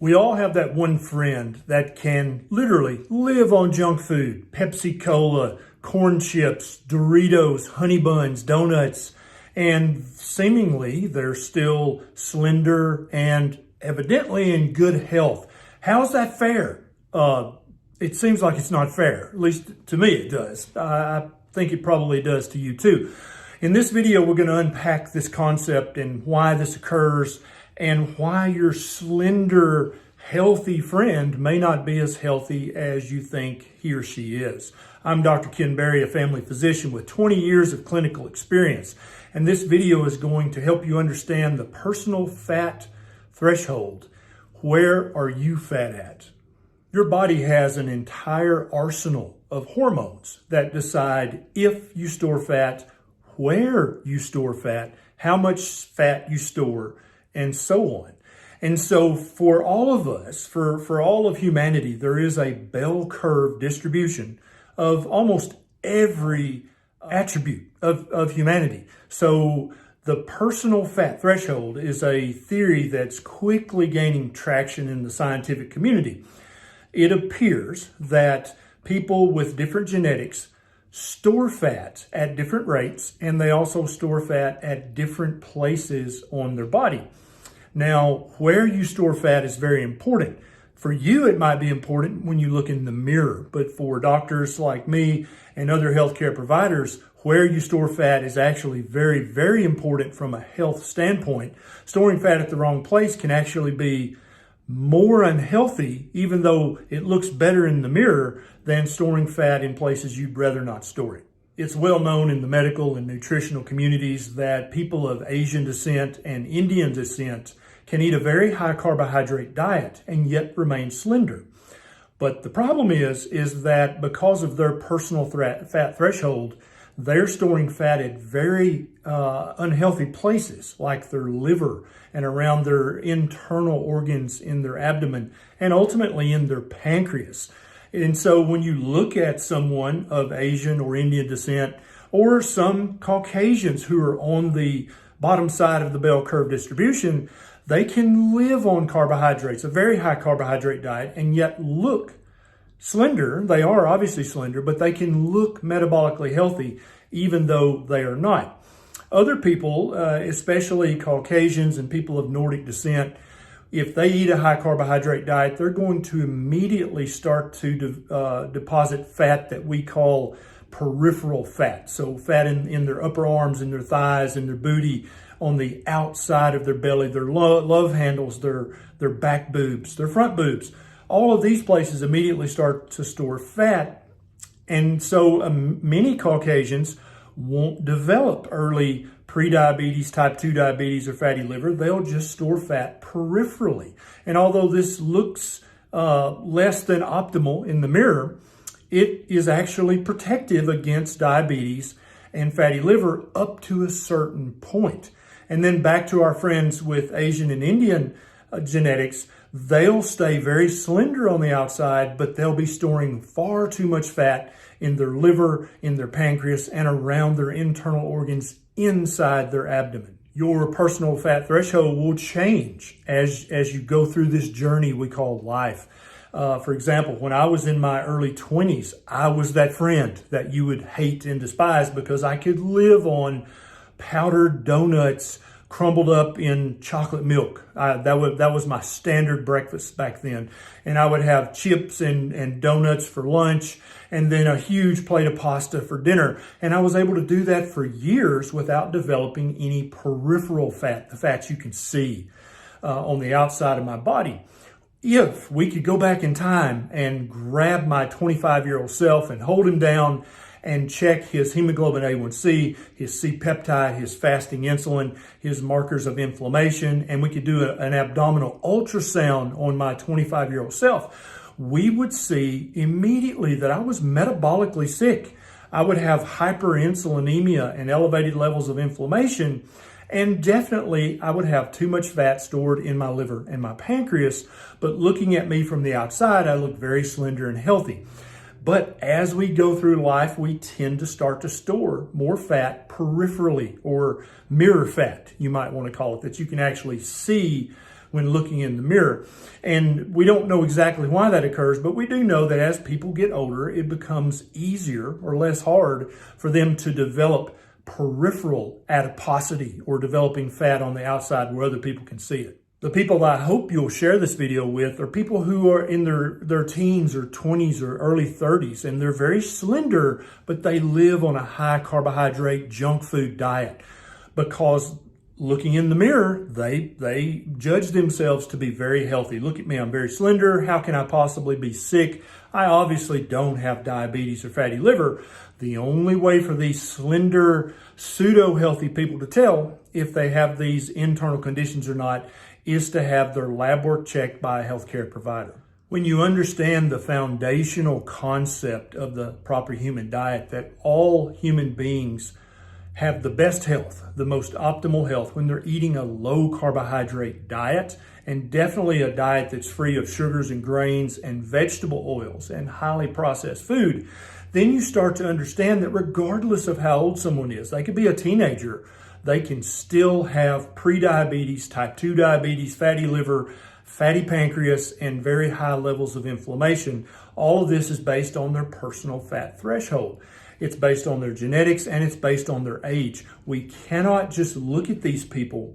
We all have that one friend that can literally live on junk food, Pepsi Cola, corn chips, Doritos, honey buns, donuts, and seemingly they're still slender and evidently in good health. How's that fair? It seems like it's not fair. At least to me it does. I think it probably does to you too. In this video, we're going to unpack this concept and why this occurs and why your slender, healthy friend may not be as healthy as you think he or she is. I'm Dr. Ken Berry, a family physician with 20 years of clinical experience, and this video is going to help you understand the personal fat threshold. Where are you fat at? Your body has an entire arsenal of hormones that decide if you store fat, where you store fat, how much fat you store, and so on. And so for all of us, for all of humanity, there is a bell curve distribution of almost every attribute of humanity. So the personal fat threshold is a theory that's quickly gaining traction in the scientific community. It appears that people with different genetics store fat at different rates, and they also store fat at different places on their body. Now, where you store fat is very important. For you, it might be important when you look in the mirror, but for doctors like me and other healthcare providers, where you store fat is actually very, very important from a health standpoint. Storing fat at the wrong place can actually be more unhealthy, even though it looks better in the mirror, than storing fat in places you'd rather not store it. It's well known in the medical and nutritional communities that people of Asian descent and Indian descent can eat a very high carbohydrate diet and yet remain slender. But the problem is that because of their personal fat threshold, they're storing fat at very unhealthy places, like their liver and around their internal organs in their abdomen and ultimately in their pancreas. And so when you look at someone of Asian or Indian descent, or some Caucasians who are on the bottom side of the bell curve distribution, they can live on carbohydrates, a very high carbohydrate diet, and yet look slender. They are obviously slender, but they can look metabolically healthy even though they are not. Other people, especially Caucasians and people of Nordic descent, if they eat a high carbohydrate diet, they're going to immediately start to deposit fat that we call peripheral fat. So fat in their upper arms, in their thighs, in their booty, on the outside of their belly, their love handles, their back boobs, their front boobs. All of these places immediately start to store fat. And so many Caucasians won't develop early prediabetes, type 2 diabetes, or fatty liver. They'll just store fat peripherally. And although this looks less than optimal in the mirror, it is actually protective against diabetes and fatty liver up to a certain point. And then back to our friends with Asian and Indian genetics, they'll stay very slender on the outside, but they'll be storing far too much fat in their liver, in their pancreas, and around their internal organs inside their abdomen. Your personal fat threshold will change as you go through this journey we call life. For example, when I was in my early 20s, I was that friend that you would hate and despise because I could live on powdered donuts crumbled up in chocolate milk. That was my standard breakfast back then. And I would have chips and donuts for lunch and then a huge plate of pasta for dinner. And I was able to do that for years without developing any peripheral fat, the fats you can see on the outside of my body. If we could go back in time and grab my 25-year-old self and hold him down and check his hemoglobin A1C, his C-peptide, his fasting insulin, his markers of inflammation, and we could do an abdominal ultrasound on my 25-year-old self, we would see immediately that I was metabolically sick. I would have hyperinsulinemia and elevated levels of inflammation, and definitely I would have too much fat stored in my liver and my pancreas, but looking at me from the outside, I look very slender and healthy. But as we go through life, we tend to start to store more fat peripherally, or mirror fat, you might want to call it, that you can actually see when looking in the mirror. And we don't know exactly why that occurs, but we do know that as people get older, it becomes easier or less hard for them to develop peripheral adiposity or developing fat on the outside where other people can see it. The people that I hope you'll share this video with are people who are in their teens or 20s or early 30s, and they're very slender, but they live on a high carbohydrate junk food diet because looking in the mirror, they judge themselves to be very healthy. Look at me, I'm very slender. How can I possibly be sick? I obviously don't have diabetes or fatty liver. The only way for these slender, pseudo-healthy people to tell if they have these internal conditions or not is to have their lab work checked by a healthcare provider. When you understand the foundational concept of the proper human diet, that all human beings have the best health, the most optimal health when they're eating a low carbohydrate diet, and definitely a diet that's free of sugars and grains and vegetable oils and highly processed food, then you start to understand that regardless of how old someone is, they could be a teenager, they can still have prediabetes, type 2 diabetes, fatty liver, fatty pancreas, and very high levels of inflammation. All of this is based on their personal fat threshold. It's based on their genetics and it's based on their age. We cannot just look at these people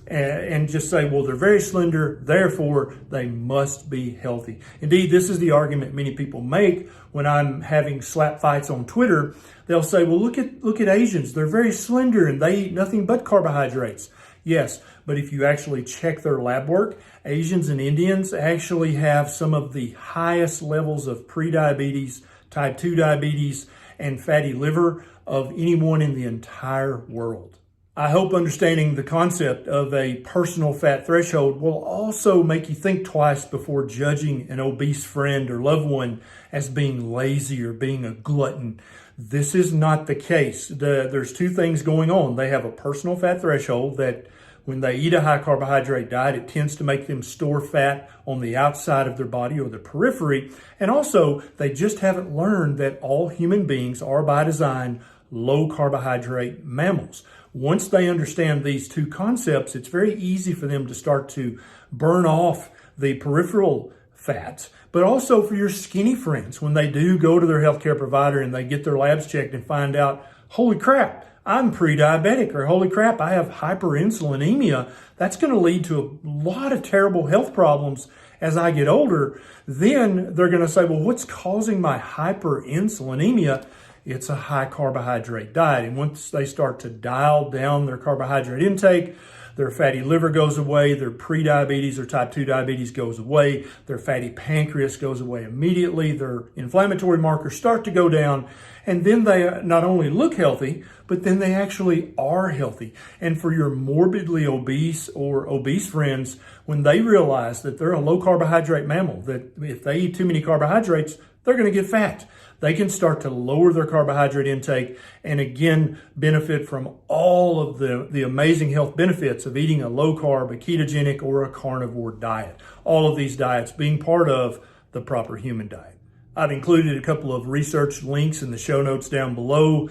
and just say, well, they're very slender, therefore they must be healthy. Indeed, this is the argument many people make when I'm having slap fights on Twitter. They'll say, well, look at Asians. They're very slender and they eat nothing but carbohydrates. Yes, but if you actually check their lab work, Asians and Indians actually have some of the highest levels of prediabetes, type 2 diabetes, and fatty liver of anyone in the entire world. I hope understanding the concept of a personal fat threshold will also make you think twice before judging an obese friend or loved one as being lazy or being a glutton. This is not the case. There's two things going on. They have a personal fat threshold that when they eat a high carbohydrate diet, it tends to make them store fat on the outside of their body or the periphery. And also, they just haven't learned that all human beings are by design low carbohydrate mammals. Once they understand these two concepts, it's very easy for them to start to burn off the peripheral fats, but also for your skinny friends, when they do go to their healthcare provider and they get their labs checked and find out, holy crap, I'm pre-diabetic, or holy crap, I have hyperinsulinemia. That's going to lead to a lot of terrible health problems as I get older. Then they're going to say, well, what's causing my hyperinsulinemia? It's a high carbohydrate diet. And once they start to dial down their carbohydrate intake, their fatty liver goes away, their prediabetes or type 2 diabetes goes away, their fatty pancreas goes away immediately, their inflammatory markers start to go down, and then they not only look healthy, but then they actually are healthy. And for your morbidly obese or obese friends, when they realize that they're a low carbohydrate mammal, that if they eat too many carbohydrates, they're going to get fat. They can start to lower their carbohydrate intake and again benefit from all of the amazing health benefits of eating a low carb, a ketogenic, or a carnivore diet. All of these diets being part of the proper human diet. I've included a couple of research links in the show notes down below.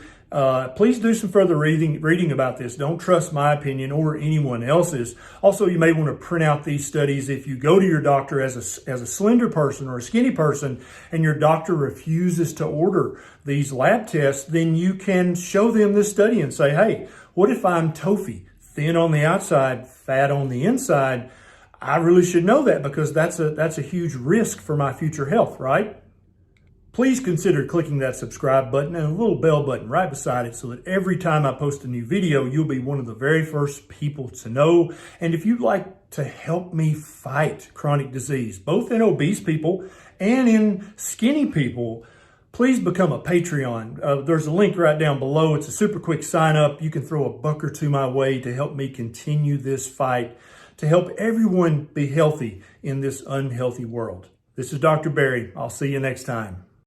Please do some further reading about this. Don't trust my opinion or anyone else's. Also, you may want to print out these studies if you go to your doctor as a slender person or a skinny person and your doctor refuses to order these lab tests, then you can show them this study and say, hey, what if I'm TOFI, thin on the outside, fat on the inside? I really should know that because that's a huge risk for my future health, right? Please consider clicking that subscribe button and a little bell button right beside it so that every time I post a new video, you'll be one of the very first people to know. And if you'd like to help me fight chronic disease, both in obese people and in skinny people, please become a Patreon. There's a link right down below. It's a super quick sign up. You can throw a buck or two my way to help me continue this fight, to help everyone be healthy in this unhealthy world. This is Dr. Barry. I'll see you next time.